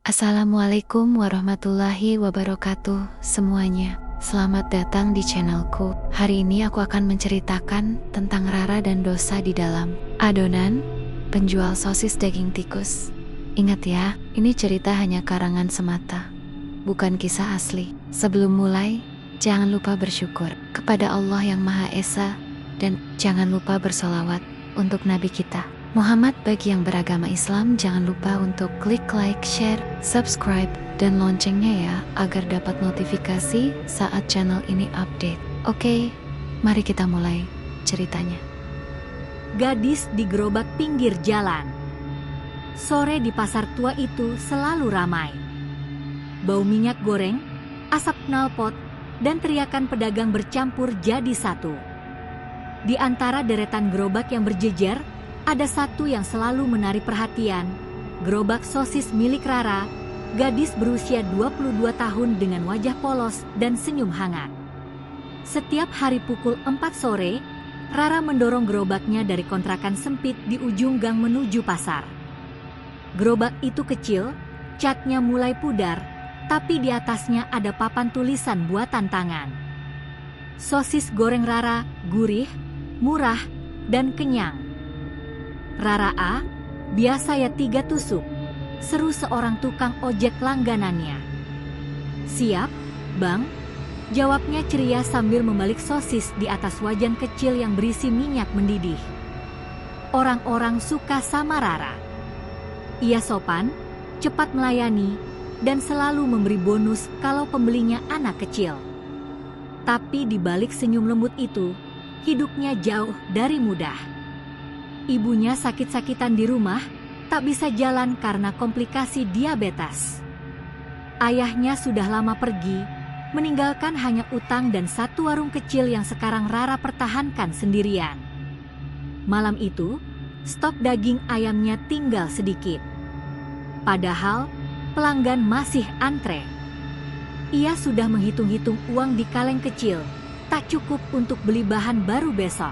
Assalamualaikum warahmatullahi wabarakatuh semuanya. Selamat datang di channelku. Hari ini aku akan menceritakan tentang Rara dan dosa di dalam adonan penjual sosis daging tikus. Ingat ya, ini cerita hanya karangan semata, bukan kisah asli. Sebelum mulai, jangan lupa bersyukur kepada Allah yang Maha Esa dan jangan lupa bersolawat untuk Nabi kita Muhammad. Bagi yang beragama Islam, jangan lupa untuk klik like, share, subscribe, dan loncengnya ya, agar dapat notifikasi saat channel ini update. Oke, mari kita mulai ceritanya. Gadis di gerobak pinggir jalan. Sore di pasar tua itu selalu ramai. Bau minyak goreng, asap knalpot, dan teriakan pedagang bercampur jadi satu. Di antara deretan gerobak yang berjejer, ada satu yang selalu menarik perhatian, gerobak sosis milik Rara, gadis berusia 22 tahun dengan wajah polos dan senyum hangat. Setiap hari pukul 4 sore, Rara mendorong gerobaknya dari kontrakan sempit di ujung gang menuju pasar. Gerobak itu kecil, catnya mulai pudar, tapi di atasnya ada papan tulisan buatan tangan. Sosis goreng Rara gurih, murah, dan kenyang. "Rara A, biasa ya 3 tusuk," seru seorang tukang ojek langganannya. "Siap, Bang," jawabnya ceria sambil membalik sosis di atas wajan kecil yang berisi minyak mendidih. Orang-orang suka sama Rara. Ia sopan, cepat melayani, dan selalu memberi bonus kalau pembelinya anak kecil. Tapi di balik senyum lembut itu, hidupnya jauh dari mudah. Ibunya sakit-sakitan di rumah, tak bisa jalan karena komplikasi diabetes. Ayahnya sudah lama pergi, meninggalkan hanya utang dan satu warung kecil yang sekarang Rara pertahankan sendirian. Malam itu, stok daging ayamnya tinggal sedikit. Padahal, pelanggan masih antre. Ia sudah menghitung-hitung uang di kaleng kecil, tak cukup untuk beli bahan baru besok.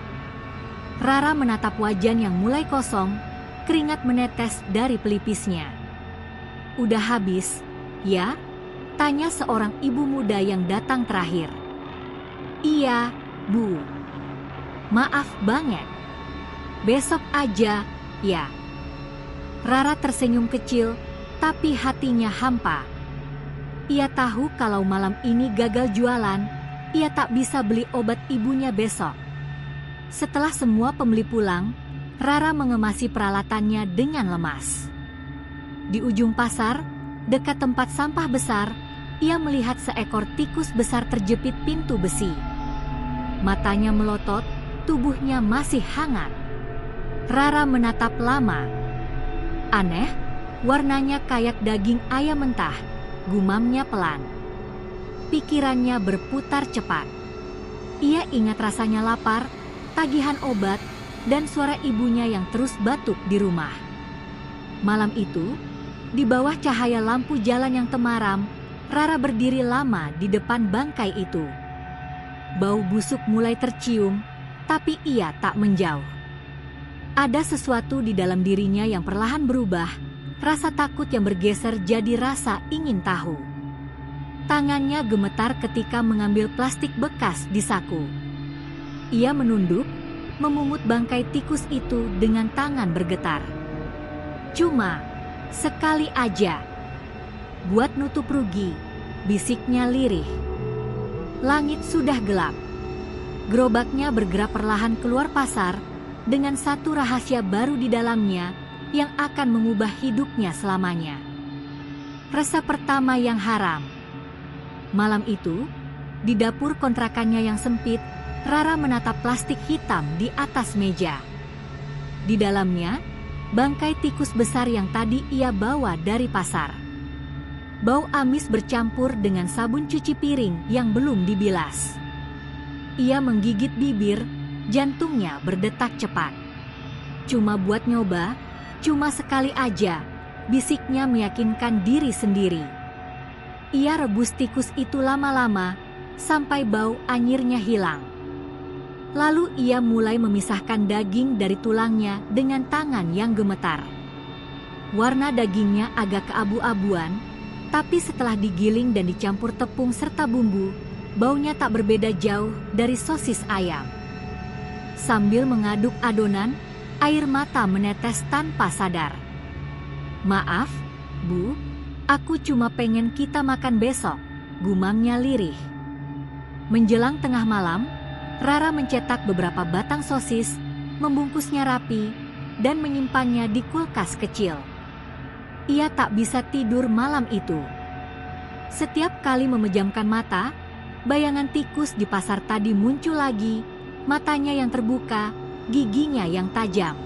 Rara menatap wajan yang mulai kosong, keringat menetes dari pelipisnya. "Udah habis, ya?" tanya seorang ibu muda yang datang terakhir. "Iya, Bu. Maaf banget. Besok aja, ya." Rara tersenyum kecil, tapi hatinya hampa. Ia tahu kalau malam ini gagal jualan, ia tak bisa beli obat ibunya besok. Setelah semua pembeli pulang, Rara mengemasi peralatannya dengan lemas. Di ujung pasar, dekat tempat sampah besar, ia melihat seekor tikus besar terjepit pintu besi. Matanya melotot, tubuhnya masih hangat. Rara menatap lama. "Aneh, warnanya kayak daging ayam mentah," gumamnya pelan. Pikirannya berputar cepat. Ia ingat rasanya lapar, tagihan obat, dan suara ibunya yang terus batuk di rumah. Malam itu, di bawah cahaya lampu jalan yang temaram, Rara berdiri lama di depan bangkai itu. Bau busuk mulai tercium, tapi ia tak menjauh. Ada sesuatu di dalam dirinya yang perlahan berubah, rasa takut yang bergeser jadi rasa ingin tahu. Tangannya gemetar ketika mengambil plastik bekas di saku. Ia menunduk, memungut bangkai tikus itu dengan tangan bergetar. "Cuma sekali aja, buat nutup rugi," bisiknya lirih. Langit sudah gelap. Gerobaknya bergerak perlahan keluar pasar dengan satu rahasia baru di dalamnya yang akan mengubah hidupnya selamanya. Resep pertama yang haram. Malam itu, di dapur kontrakannya yang sempit, Rara menatap plastik hitam di atas meja. Di dalamnya, bangkai tikus besar yang tadi ia bawa dari pasar. Bau amis bercampur dengan sabun cuci piring yang belum dibilas. Ia menggigit bibir, jantungnya berdetak cepat. "Cuma buat nyoba, cuma sekali aja," bisiknya meyakinkan diri sendiri. Ia rebus tikus itu lama-lama, sampai bau anyirnya hilang. Lalu ia mulai memisahkan daging dari tulangnya dengan tangan yang gemetar. Warna dagingnya agak keabu-abuan, tapi setelah digiling dan dicampur tepung serta bumbu, baunya tak berbeda jauh dari sosis ayam. Sambil mengaduk adonan, air mata menetes tanpa sadar. "Maaf, Bu, aku cuma pengen kita makan besok," gumamnya lirih. Menjelang tengah malam, Rara mencetak beberapa batang sosis, membungkusnya rapi, dan menyimpannya di kulkas kecil. Ia tak bisa tidur malam itu. Setiap kali memejamkan mata, bayangan tikus di pasar tadi muncul lagi, matanya yang terbuka, giginya yang tajam.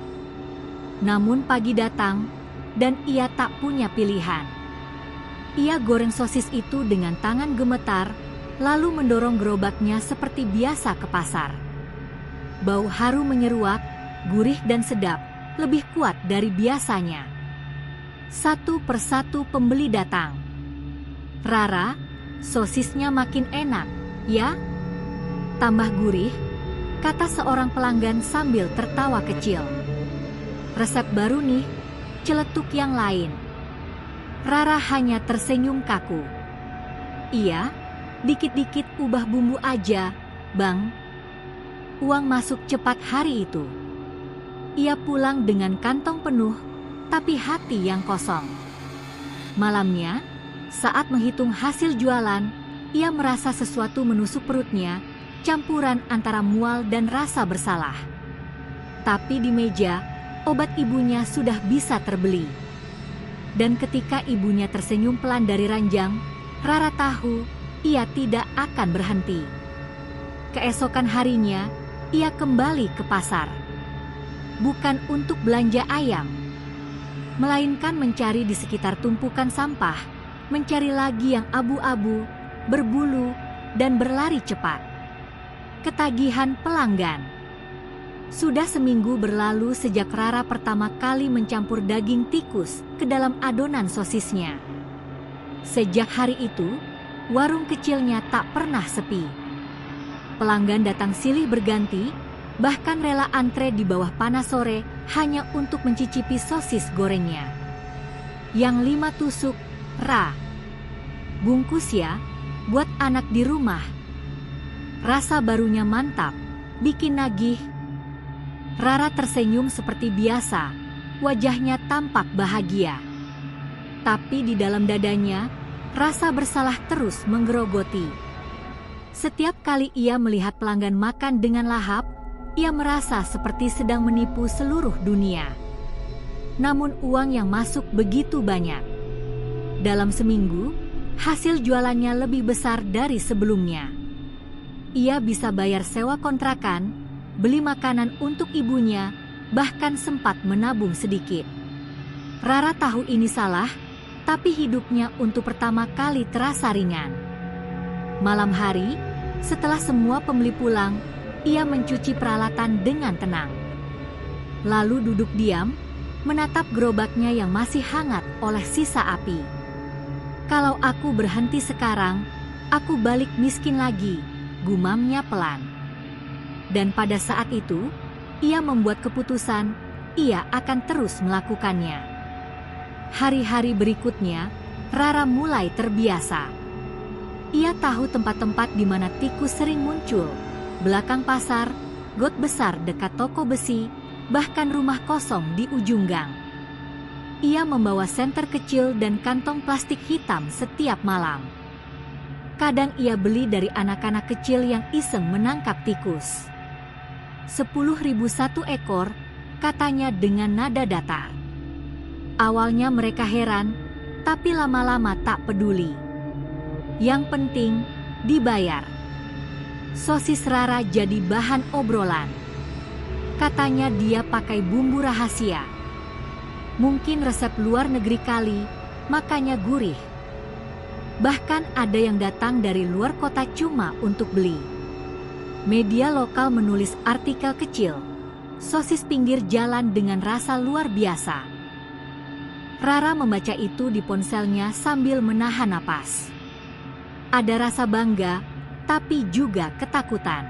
Namun pagi datang, dan ia tak punya pilihan. Ia goreng sosis itu dengan tangan gemetar, lalu mendorong gerobaknya seperti biasa ke pasar. Bau harum menyeruak, gurih dan sedap, lebih kuat dari biasanya. Satu persatu pembeli datang. "Rara, sosisnya makin enak, ya? Tambah gurih," kata seorang pelanggan sambil tertawa kecil. "Resep baru nih," celetuk yang lain. Rara hanya tersenyum kaku. "Iya, dikit-dikit ubah bumbu aja, Bang." Uang masuk cepat hari itu. Ia pulang dengan kantong penuh, tapi hati yang kosong. Malamnya, saat menghitung hasil jualan, ia merasa sesuatu menusuk perutnya, campuran antara mual dan rasa bersalah. Tapi di meja, obat ibunya sudah bisa terbeli. Dan ketika ibunya tersenyum pelan dari ranjang, Rara tahu ia tidak akan berhenti. Keesokan harinya, ia kembali ke pasar. Bukan untuk belanja ayam, melainkan mencari di sekitar tumpukan sampah, mencari lagi yang abu-abu, berbulu, dan berlari cepat. Ketagihan pelanggan. Sudah seminggu berlalu sejak Rara pertama kali mencampur daging tikus ke dalam adonan sosisnya. Sejak hari itu, warung kecilnya tak pernah sepi. Pelanggan datang silih berganti, bahkan rela antre di bawah panas sore hanya untuk mencicipi sosis gorengnya. "Yang 5 tusuk, Ra. Bungkus ya, buat anak di rumah." Rasa barunya mantap, bikin nagih. Rara tersenyum seperti biasa, wajahnya tampak bahagia. Tapi di dalam dadanya, rasa bersalah terus menggerogoti. Setiap kali ia melihat pelanggan makan dengan lahap, ia merasa seperti sedang menipu seluruh dunia. Namun uang yang masuk begitu banyak. Dalam seminggu, hasil jualannya lebih besar dari sebelumnya. Ia bisa bayar sewa kontrakan, beli makanan untuk ibunya, bahkan sempat menabung sedikit. Rara tahu ini salah, tapi hidupnya untuk pertama kali terasa ringan. Malam hari, setelah semua pembeli pulang, ia mencuci peralatan dengan tenang. Lalu duduk diam, menatap gerobaknya yang masih hangat oleh sisa api. "Kalau aku berhenti sekarang, aku balik miskin lagi," gumamnya pelan. Dan pada saat itu, ia membuat keputusan, ia akan terus melakukannya. Hari-hari berikutnya, Rara mulai terbiasa. Ia tahu tempat-tempat di mana tikus sering muncul, belakang pasar, got besar dekat toko besi, bahkan rumah kosong di ujung gang. Ia membawa senter kecil dan kantong plastik hitam setiap malam. Kadang ia beli dari anak-anak kecil yang iseng menangkap tikus. 10.001 ekor, katanya dengan nada datar. Awalnya mereka heran, tapi lama-lama tak peduli. Yang penting, dibayar. Sosis Rara jadi bahan obrolan. Katanya dia pakai bumbu rahasia. Mungkin resep luar negeri kali, makanya gurih. Bahkan ada yang datang dari luar kota cuma untuk beli. Media lokal menulis artikel kecil, "Sosis pinggir jalan dengan rasa luar biasa." Rara membaca itu di ponselnya sambil menahan napas. Ada rasa bangga, tapi juga ketakutan.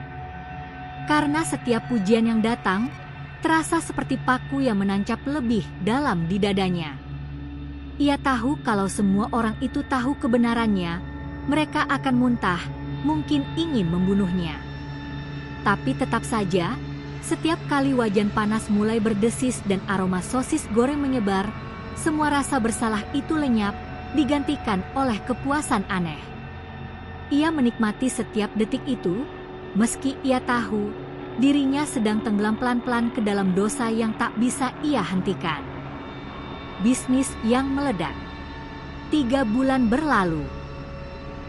Karena setiap pujian yang datang, terasa seperti paku yang menancap lebih dalam di dadanya. Ia tahu kalau semua orang itu tahu kebenarannya, mereka akan muntah, mungkin ingin membunuhnya. Tapi tetap saja, setiap kali wajan panas mulai berdesis dan aroma sosis goreng menyebar, semua rasa bersalah itu lenyap, digantikan oleh kepuasan aneh. Ia menikmati setiap detik itu, meski ia tahu dirinya sedang tenggelam pelan-pelan ke dalam dosa yang tak bisa ia hentikan. Bisnis yang meledak. 3 bulan berlalu.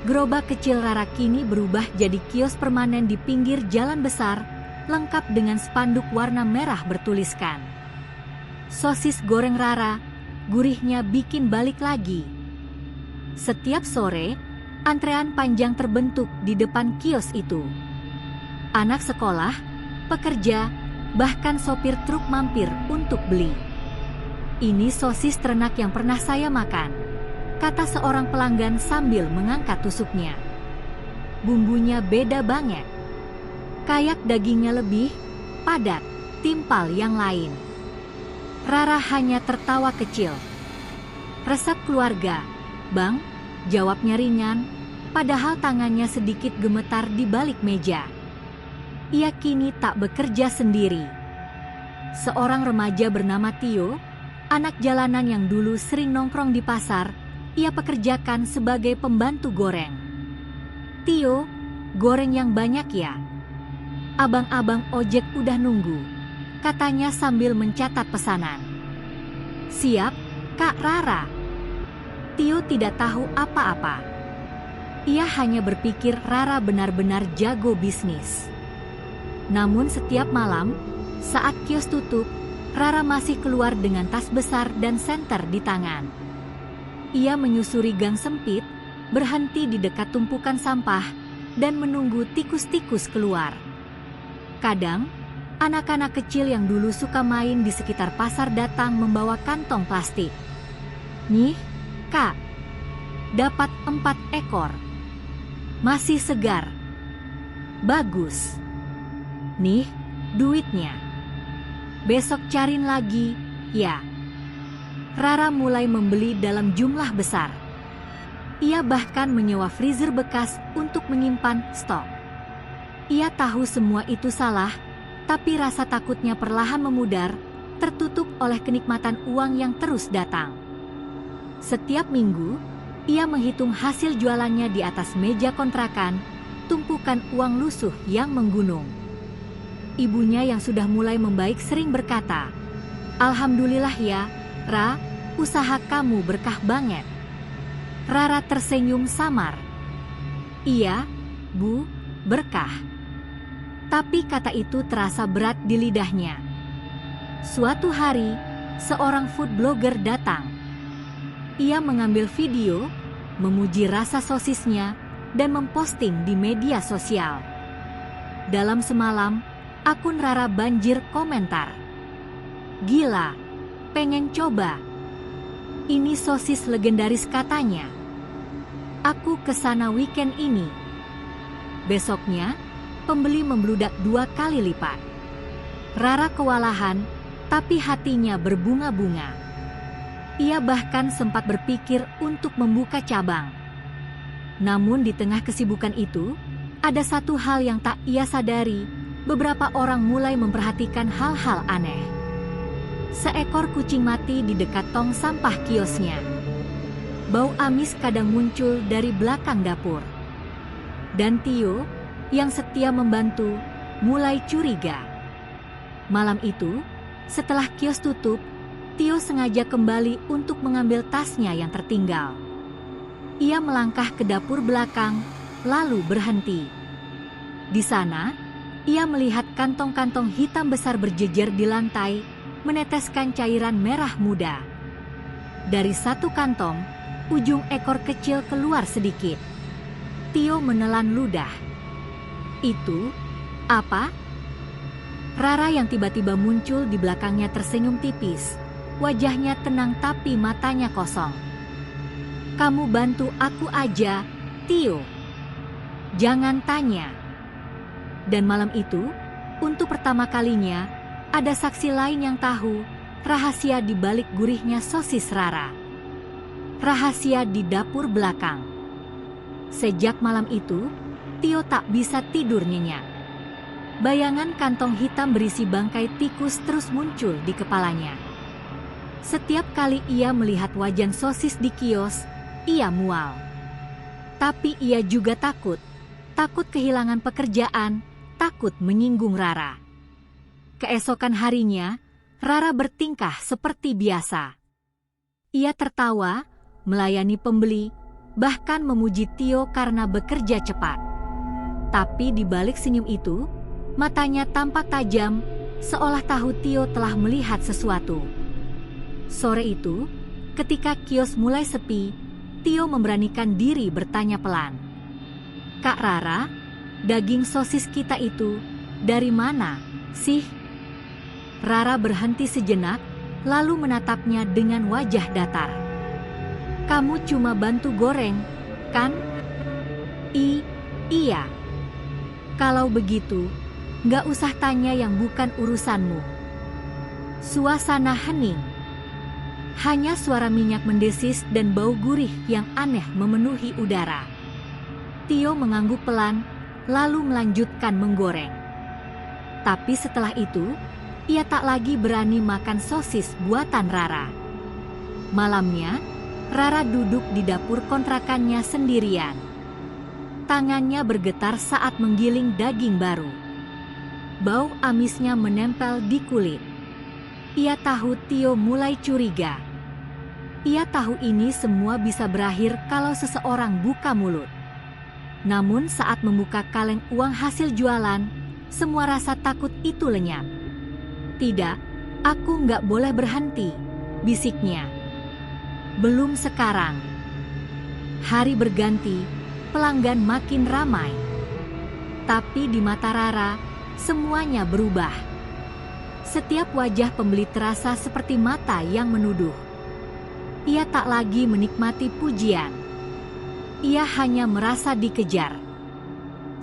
Gerobak kecil Rara kini berubah jadi kios permanen di pinggir jalan besar, lengkap dengan spanduk warna merah bertuliskan "Sosis goreng Rara, gurihnya bikin balik lagi." Setiap sore, antrean panjang terbentuk di depan kios itu. Anak sekolah, pekerja, bahkan sopir truk mampir untuk beli. "Ini sosis ternak yang pernah saya makan," kata seorang pelanggan sambil mengangkat tusuknya. "Bumbunya beda banget. Kayak dagingnya lebih padat, timpal yang lain." Rara hanya tertawa kecil. "Resep keluarga, Bang," jawabnya ringan, padahal tangannya sedikit gemetar di balik meja. Ia kini tak bekerja sendiri. Seorang remaja bernama Tio, anak jalanan yang dulu sering nongkrong di pasar, ia pekerjakan sebagai pembantu goreng. "Tio, goreng yang banyak ya? Abang-abang ojek udah nunggu," katanya sambil mencatat pesanan. "Siap, Kak Rara." Tio tidak tahu apa-apa. Ia hanya berpikir Rara benar-benar jago bisnis. Namun setiap malam, saat kios tutup, Rara masih keluar dengan tas besar dan senter di tangan. Ia menyusuri gang sempit, berhenti di dekat tumpukan sampah, dan menunggu tikus-tikus keluar. Kadang, anak-anak kecil yang dulu suka main di sekitar pasar datang membawa kantong plastik. "Nih, Kak, dapat 4 ekor. Masih segar. Bagus. Nih, duitnya. Besok cariin lagi, ya." Rara mulai membeli dalam jumlah besar. Ia bahkan menyewa freezer bekas untuk menyimpan stok. Ia tahu semua itu salah, tapi rasa takutnya perlahan memudar, tertutup oleh kenikmatan uang yang terus datang. Setiap minggu, ia menghitung hasil jualannya di atas meja kontrakan, tumpukan uang lusuh yang menggunung. Ibunya yang sudah mulai membaik sering berkata, "Alhamdulillah ya, Ra, usaha kamu berkah banget." Rara tersenyum samar. "Iya, Bu, berkah." Tapi kata itu terasa berat di lidahnya. Suatu hari, seorang food blogger datang. Ia mengambil video, memuji rasa sosisnya, dan memposting di media sosial. Dalam semalam, akun Rara banjir komentar. "Gila, pengen coba. Ini sosis legendaris katanya. Aku kesana weekend ini." Besoknya, pembeli membludak 2 kali lipat. Rara kewalahan, tapi hatinya berbunga-bunga. Ia bahkan sempat berpikir untuk membuka cabang. Namun di tengah kesibukan itu, ada satu hal yang tak ia sadari. Beberapa orang mulai memperhatikan hal-hal aneh. Seekor kucing mati di dekat tong sampah kiosnya. Bau amis kadang muncul dari belakang dapur. Dan Tio, yang setia membantu, mulai curiga. Malam itu, setelah kios tutup, Tio sengaja kembali untuk mengambil tasnya yang tertinggal. Ia melangkah ke dapur belakang, lalu berhenti. Di sana, ia melihat kantong-kantong hitam besar berjejer di lantai, meneteskan cairan merah muda. Dari satu kantong, ujung ekor kecil keluar sedikit. Tio menelan ludah. "Itu apa?" Rara yang tiba-tiba muncul di belakangnya tersenyum tipis. Wajahnya tenang tapi matanya kosong. "Kamu bantu aku aja, Tio. Jangan tanya." Dan malam itu, untuk pertama kalinya, ada saksi lain yang tahu rahasia di balik gurihnya sosis Rara. rahasia di dapur belakang. Sejak malam itu, Tio tak bisa tidur nyenyak. Bayangan kantong hitam berisi bangkai tikus terus muncul di kepalanya. Setiap kali ia melihat wajan sosis di kios, ia mual. Tapi ia juga takut kehilangan pekerjaan, takut menyinggung Rara. Keesokan harinya, Rara bertingkah seperti biasa. Ia tertawa, melayani pembeli, bahkan memuji Tio karena bekerja cepat. Tapi di balik senyum itu, matanya tampak tajam, seolah tahu Tio telah melihat sesuatu. Sore itu, ketika kios mulai sepi, Tio memberanikan diri bertanya pelan. "Kak Rara, daging sosis kita itu dari mana sih?" Rara berhenti sejenak, lalu menatapnya dengan wajah datar. "Kamu cuma bantu goreng, kan?" Iya. "Kalau begitu, nggak usah tanya yang bukan urusanmu." Suasana hening. Hanya suara minyak mendesis dan bau gurih yang aneh memenuhi udara. Tio mengangguk pelan, lalu melanjutkan menggoreng. Tapi setelah itu, ia tak lagi berani makan sosis buatan Rara. Malamnya, Rara duduk di dapur kontrakannya sendirian. Tangannya bergetar saat menggiling daging baru. Bau amisnya menempel di kulit. Ia tahu Tio mulai curiga. Ia tahu ini semua bisa berakhir kalau seseorang buka mulut. Namun saat membuka kaleng uang hasil jualan, semua rasa takut itu lenyap. "Tidak, aku nggak boleh berhenti," bisiknya. "Belum sekarang." Hari berganti. Pelanggan makin ramai. Tapi di mata Rara, semuanya berubah. Setiap wajah pembeli terasa seperti mata yang menuduh. Ia tak lagi menikmati pujian. Ia hanya merasa dikejar.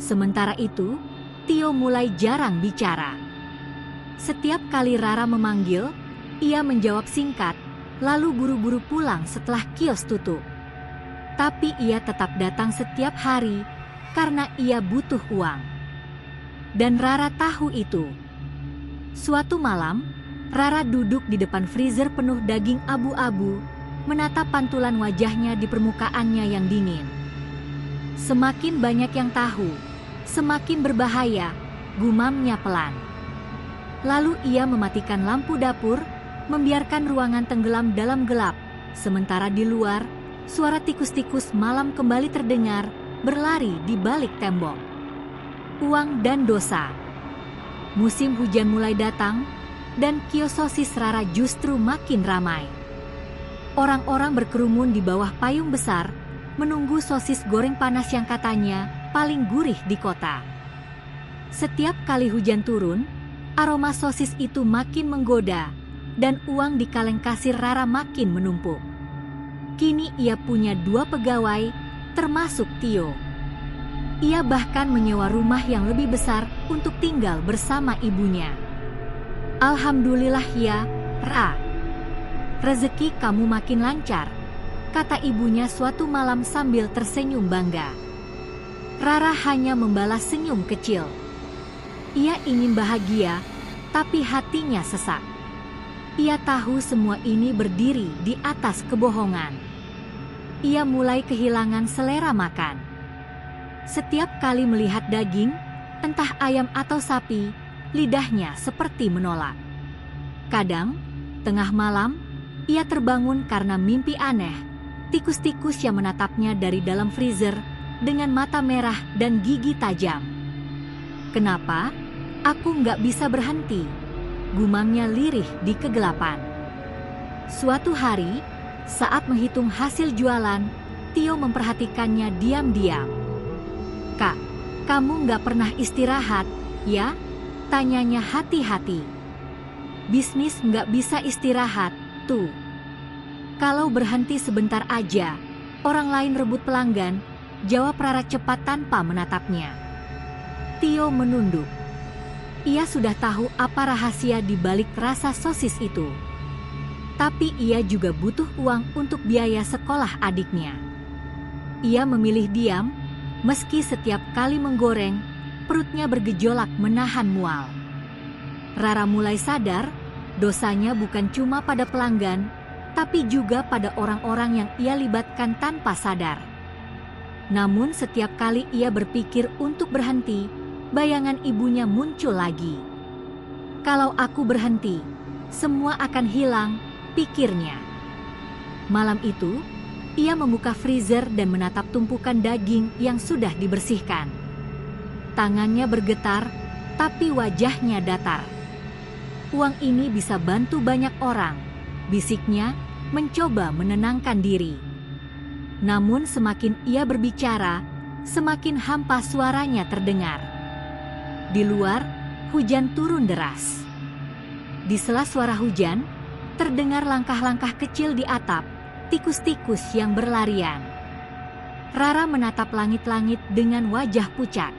Sementara itu, Tio mulai jarang bicara. Setiap kali Rara memanggil, ia menjawab singkat, lalu buru-buru pulang setelah kios tutup. Tapi ia tetap datang setiap hari karena ia butuh uang. Dan Rara tahu itu. Suatu malam, Rara duduk di depan freezer penuh daging abu-abu, menatap pantulan wajahnya di permukaannya yang dingin. Semakin banyak yang tahu, semakin berbahaya, gumamnya pelan. Lalu ia mematikan lampu dapur, membiarkan ruangan tenggelam dalam gelap, sementara di luar, suara tikus-tikus malam kembali terdengar, berlari di balik tembok. Uang dan dosa. Musim hujan mulai datang, dan kios sosis Rara justru makin ramai. Orang-orang berkerumun di bawah payung besar, menunggu sosis goreng panas yang katanya paling gurih di kota. Setiap kali hujan turun, aroma sosis itu makin menggoda, dan uang di kaleng kasir Rara makin menumpuk. Kini ia punya 2 pegawai, termasuk Tio. Ia bahkan menyewa rumah yang lebih besar untuk tinggal bersama ibunya. "Alhamdulillah ya, Ra. Rezeki kamu makin lancar," kata ibunya suatu malam sambil tersenyum bangga. Rara hanya membalas senyum kecil. Ia ingin bahagia, tapi hatinya sesak. Ia tahu semua ini berdiri di atas kebohongan. Ia mulai kehilangan selera makan. Setiap kali melihat daging, entah ayam atau sapi, lidahnya seperti menolak. Kadang, tengah malam, ia terbangun karena mimpi aneh. Tikus-tikus yang menatapnya dari dalam freezer dengan mata merah dan gigi tajam. "Kenapa? Aku nggak bisa berhenti," gumamnya lirih di kegelapan. Suatu hari, saat menghitung hasil jualan, Tio memperhatikannya diam-diam. "Kak, kamu nggak pernah istirahat, ya?" tanyanya hati-hati. "Bisnis nggak bisa istirahat, tuh. Kalau berhenti sebentar aja, orang lain rebut pelanggan," jawab Rara cepat tanpa menatapnya. Tio menunduk. Ia sudah tahu apa rahasia di balik rasa sosis itu. Tapi ia juga butuh uang untuk biaya sekolah adiknya. Ia memilih diam, meski setiap kali menggoreng, perutnya bergejolak menahan mual. Rara mulai sadar, dosanya bukan cuma pada pelanggan, tapi juga pada orang-orang yang ia libatkan tanpa sadar. Namun setiap kali ia berpikir untuk berhenti, bayangan ibunya muncul lagi. Kalau aku berhenti, semua akan hilang, pikirnya. Malam itu, ia membuka freezer dan menatap tumpukan daging yang sudah dibersihkan. Tangannya bergetar, tapi wajahnya datar. Uang ini bisa bantu banyak orang, bisiknya mencoba menenangkan diri. Namun semakin ia berbicara, semakin hampa suaranya terdengar. Di luar, hujan turun deras. Di sela suara hujan, terdengar langkah-langkah kecil di atap, tikus-tikus yang berlarian. Rara menatap langit-langit dengan wajah pucat.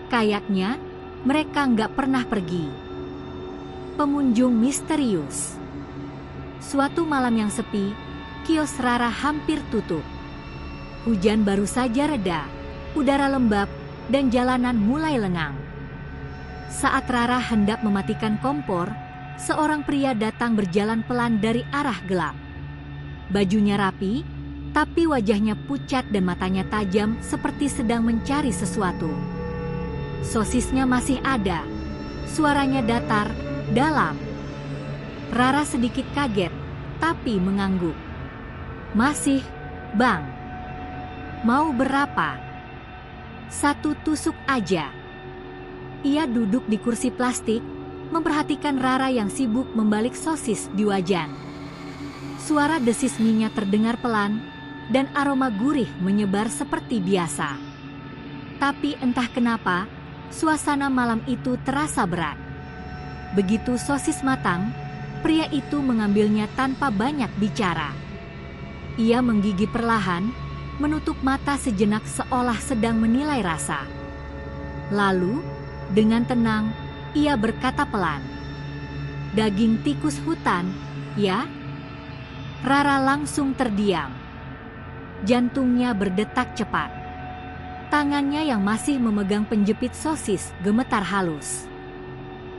Kayaknya mereka nggak pernah pergi. Pengunjung misterius. Suatu malam yang sepi, kios Rara hampir tutup. Hujan baru saja reda, udara lembab, dan jalanan mulai lengang. Saat Rara hendak mematikan kompor, seorang pria datang berjalan pelan dari arah gelap. Bajunya rapi, tapi wajahnya pucat dan matanya tajam seperti sedang mencari sesuatu. Sosisnya masih ada, suaranya datar, dalam. Rara sedikit kaget, tapi mengangguk. Masih, Bang. Mau berapa? 1 tusuk aja. Ia duduk di kursi plastik, memperhatikan Rara yang sibuk membalik sosis di wajan. Suara desis minyak terdengar pelan, dan aroma gurih menyebar seperti biasa. Tapi entah kenapa, suasana malam itu terasa berat. Begitu sosis matang, pria itu mengambilnya tanpa banyak bicara. Ia menggigit perlahan, menutup mata sejenak seolah sedang menilai rasa. Lalu, dengan tenang, ia berkata pelan, "Daging tikus hutan, ya?" Rara langsung terdiam. Jantungnya berdetak cepat. Tangannya yang masih memegang penjepit sosis gemetar halus.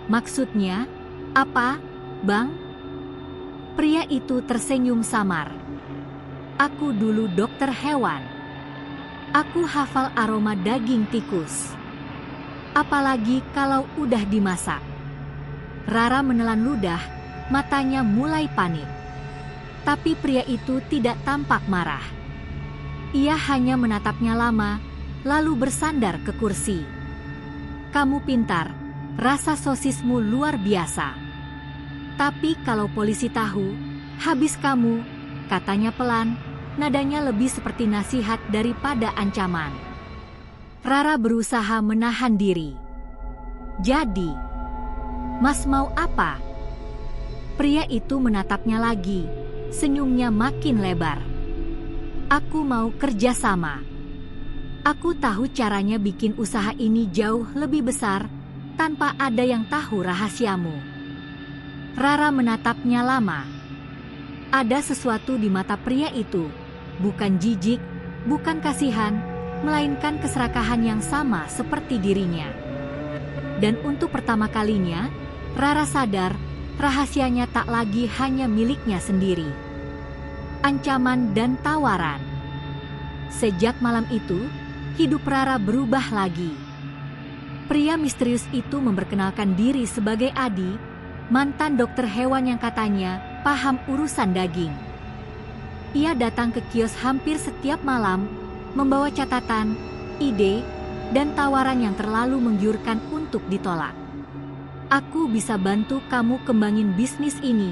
"Maksudnya, apa, Bang?" Pria itu tersenyum samar. "Aku dulu dokter hewan. Aku hafal aroma daging tikus. Apalagi kalau udah dimasak." Rara menelan ludah, matanya mulai panik. Tapi pria itu tidak tampak marah. Ia hanya menatapnya lama, lalu bersandar ke kursi. "Kamu pintar, rasa sosismu luar biasa. Tapi kalau polisi tahu, habis kamu," katanya pelan, nadanya lebih seperti nasihat daripada ancaman. Rara berusaha menahan diri. "Jadi, Mas mau apa?" Pria itu menatapnya lagi, senyumnya makin lebar. "Aku mau kerja sama. Aku tahu caranya bikin usaha ini jauh lebih besar tanpa ada yang tahu rahasiamu." Rara menatapnya lama. Ada sesuatu di mata pria itu, bukan jijik, bukan kasihan, melainkan keserakahan yang sama seperti dirinya. Dan untuk pertama kalinya, Rara sadar rahasianya tak lagi hanya miliknya sendiri. Ancaman dan tawaran. Sejak malam itu, hidup Rara berubah lagi. Pria misterius itu memperkenalkan diri sebagai Adi, mantan dokter hewan yang katanya paham urusan daging. Ia datang ke kios hampir setiap malam, membawa catatan, ide, dan tawaran yang terlalu menggiurkan untuk ditolak. "Aku bisa bantu kamu kembangin bisnis ini,"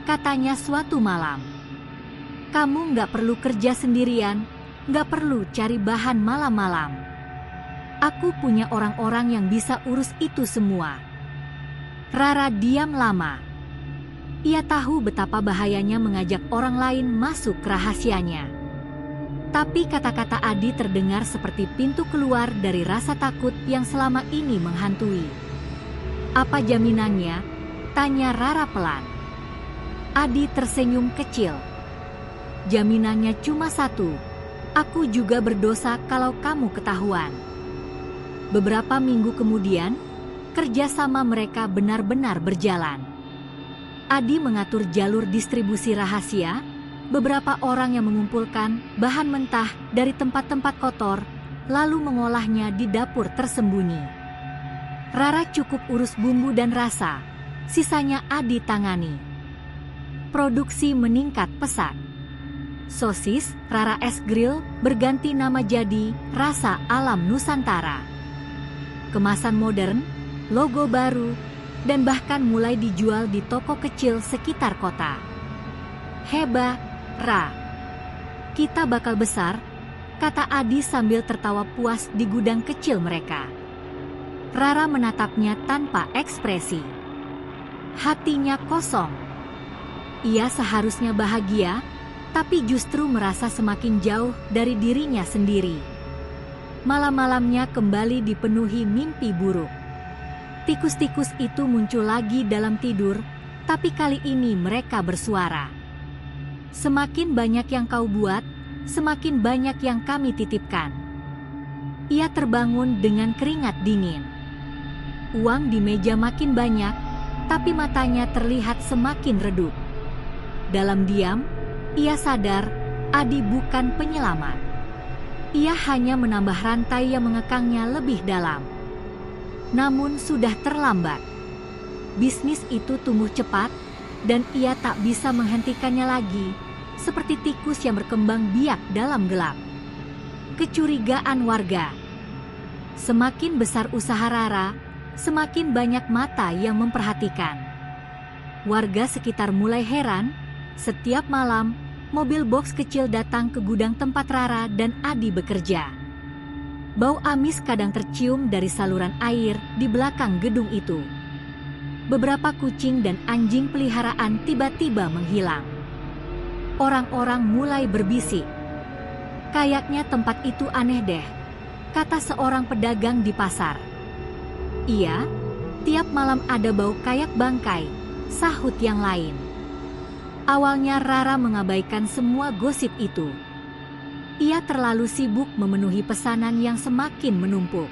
katanya suatu malam. "Kamu nggak perlu kerja sendirian, nggak perlu cari bahan malam-malam. Aku punya orang-orang yang bisa urus itu semua." Rara diam lama. Ia tahu betapa bahayanya mengajak orang lain masuk ke rahasianya. Tapi kata-kata Adi terdengar seperti pintu keluar dari rasa takut yang selama ini menghantui. "Apa jaminannya?" tanya Rara pelan. Adi tersenyum kecil. Jaminannya cuma satu, aku juga berdosa kalau kamu ketahuan. Beberapa minggu kemudian, kerjasama mereka benar-benar berjalan. Adi mengatur jalur distribusi rahasia, beberapa orang yang mengumpulkan bahan mentah dari tempat-tempat kotor, lalu mengolahnya di dapur tersembunyi. Rara cukup urus bumbu dan rasa, sisanya Adi tangani. Produksi meningkat pesat. Sosis Rara Es Grill berganti nama jadi Rasa Alam Nusantara. Kemasan modern, logo baru, dan bahkan mulai dijual di toko kecil sekitar kota. Hebat, Ra. Kita bakal besar, kata Adi sambil tertawa puas di gudang kecil mereka. Rara menatapnya tanpa ekspresi. Hatinya kosong. Ia seharusnya bahagia, tapi justru merasa semakin jauh dari dirinya sendiri. Malam-malamnya kembali dipenuhi mimpi buruk. Tikus-tikus itu muncul lagi dalam tidur, tapi kali ini mereka bersuara. Semakin banyak yang kau buat, semakin banyak yang kami titipkan. Ia terbangun dengan keringat dingin. Uang di meja makin banyak, tapi matanya terlihat semakin redup. Dalam diam, ia sadar Adi bukan penyelamat. Ia hanya menambah rantai yang mengekangnya lebih dalam. Namun sudah terlambat. Bisnis itu tumbuh cepat, dan ia tak bisa menghentikannya lagi, seperti tikus yang berkembang biak dalam gelap. Kecurigaan warga. Semakin besar usaha Rara, semakin banyak mata yang memperhatikan. Warga sekitar mulai heran, setiap malam, mobil box kecil datang ke gudang tempat Rara dan Adi bekerja. Bau amis kadang tercium dari saluran air di belakang gedung itu. Beberapa kucing dan anjing peliharaan tiba-tiba menghilang. Orang-orang mulai berbisik. Kayaknya tempat itu aneh deh, kata seorang pedagang di pasar. Iya, tiap malam ada bau kayak bangkai, sahut yang lain. Awalnya Rara mengabaikan semua gosip itu. Ia terlalu sibuk memenuhi pesanan yang semakin menumpuk.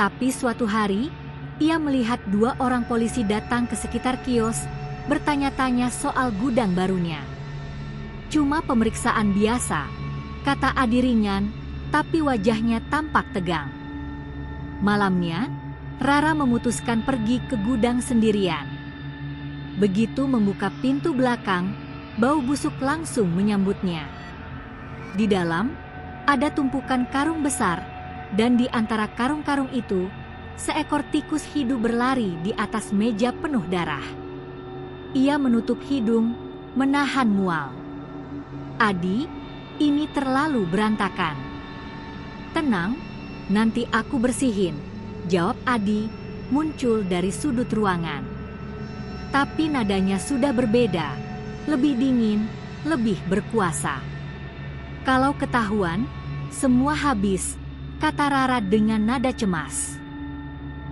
Tapi suatu hari, ia melihat 2 orang polisi datang ke sekitar kios, bertanya-tanya soal gudang barunya. Cuma pemeriksaan biasa, kata Adi ringan, tapi wajahnya tampak tegang. Malamnya, Rara memutuskan pergi ke gudang sendirian. Begitu membuka pintu belakang, bau busuk langsung menyambutnya. Di dalam, ada tumpukan karung besar, dan di antara karung-karung itu, seekor tikus hidup berlari di atas meja penuh darah. Ia menutup hidung, menahan mual. Adi, ini terlalu berantakan. Tenang, nanti aku bersihin, jawab Adi, muncul dari sudut ruangan. Tapi nadanya sudah berbeda, lebih dingin, lebih berkuasa. Kalau ketahuan, semua habis, kata Rara dengan nada cemas.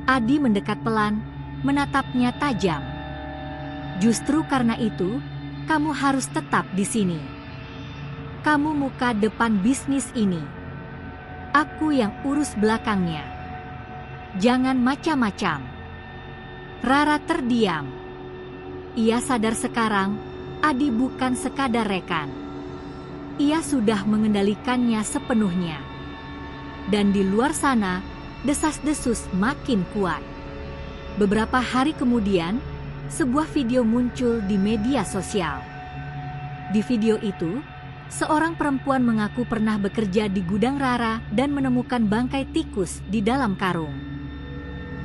Adi mendekat pelan, menatapnya tajam. Justru karena itu, kamu harus tetap di sini. Kamu muka depan bisnis ini. Aku yang urus belakangnya. Jangan macam-macam. Rara terdiam. Ia sadar sekarang, Adi bukan sekadar rekan. Ia sudah mengendalikannya sepenuhnya. Dan di luar sana, desas-desus makin kuat. Beberapa hari kemudian, sebuah video muncul di media sosial. Di video itu, seorang perempuan mengaku pernah bekerja di gudang Rara dan menemukan bangkai tikus di dalam karung.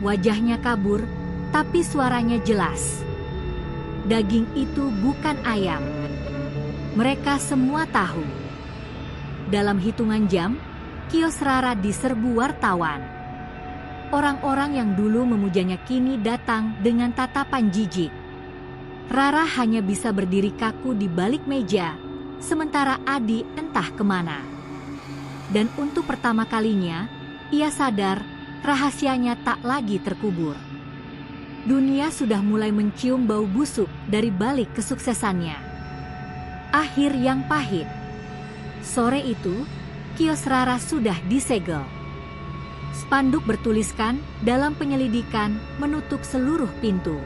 Wajahnya kabur, tapi suaranya jelas. Daging itu bukan ayam. Mereka semua tahu. Dalam hitungan jam, kios Rara diserbu wartawan. Orang-orang yang dulu memujanya kini datang dengan tatapan jijik. Rara hanya bisa berdiri kaku di balik meja, sementara Adi entah kemana. Dan untuk pertama kalinya, ia sadar rahasianya tak lagi terkubur. Dunia sudah mulai mencium bau busuk dari balik kesuksesannya. Akhir yang pahit. Sore itu, kios Rara sudah disegel. Spanduk bertuliskan dalam penyelidikan menutup seluruh pintu.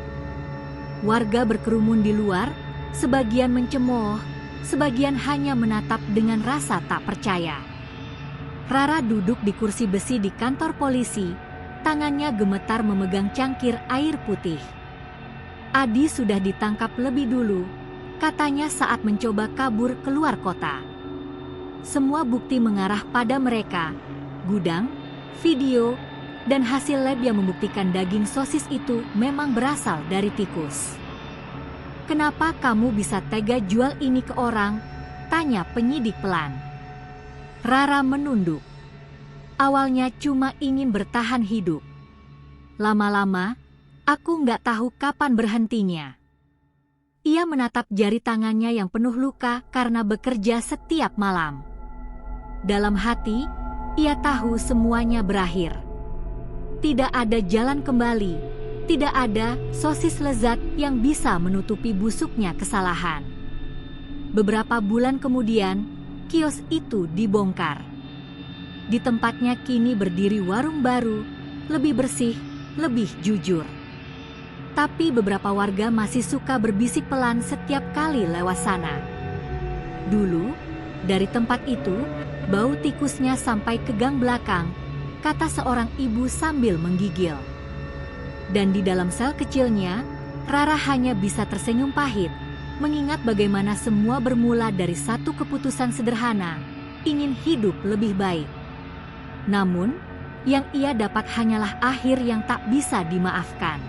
Warga berkerumun di luar, sebagian mencemooh, sebagian hanya menatap dengan rasa tak percaya. Rara duduk di kursi besi di kantor polisi, tangannya gemetar memegang cangkir air putih. Adi sudah ditangkap lebih dulu, katanya saat mencoba kabur keluar kota. Semua bukti mengarah pada mereka, gudang, video, dan hasil lab yang membuktikan daging sosis itu memang berasal dari tikus. "Kenapa kamu bisa tega jual ini ke orang?" tanya penyidik pelan. Rara menunduk. Awalnya cuma ingin bertahan hidup. Lama-lama, aku nggak tahu kapan berhentinya. Ia menatap jari tangannya yang penuh luka karena bekerja setiap malam. Dalam hati, ia tahu semuanya berakhir. Tidak ada jalan kembali, tidak ada sosis lezat yang bisa menutupi busuknya kesalahan. Beberapa bulan kemudian, kios itu dibongkar. Di tempatnya kini berdiri warung baru, lebih bersih, lebih jujur. Tapi beberapa warga masih suka berbisik pelan setiap kali lewat sana. Dulu, dari tempat itu, bau tikusnya sampai ke gang belakang, kata seorang ibu sambil menggigil. Dan di dalam sel kecilnya, Rara hanya bisa tersenyum pahit, mengingat bagaimana semua bermula dari satu keputusan sederhana, ingin hidup lebih baik. Namun, yang ia dapat hanyalah akhir yang tak bisa dimaafkan.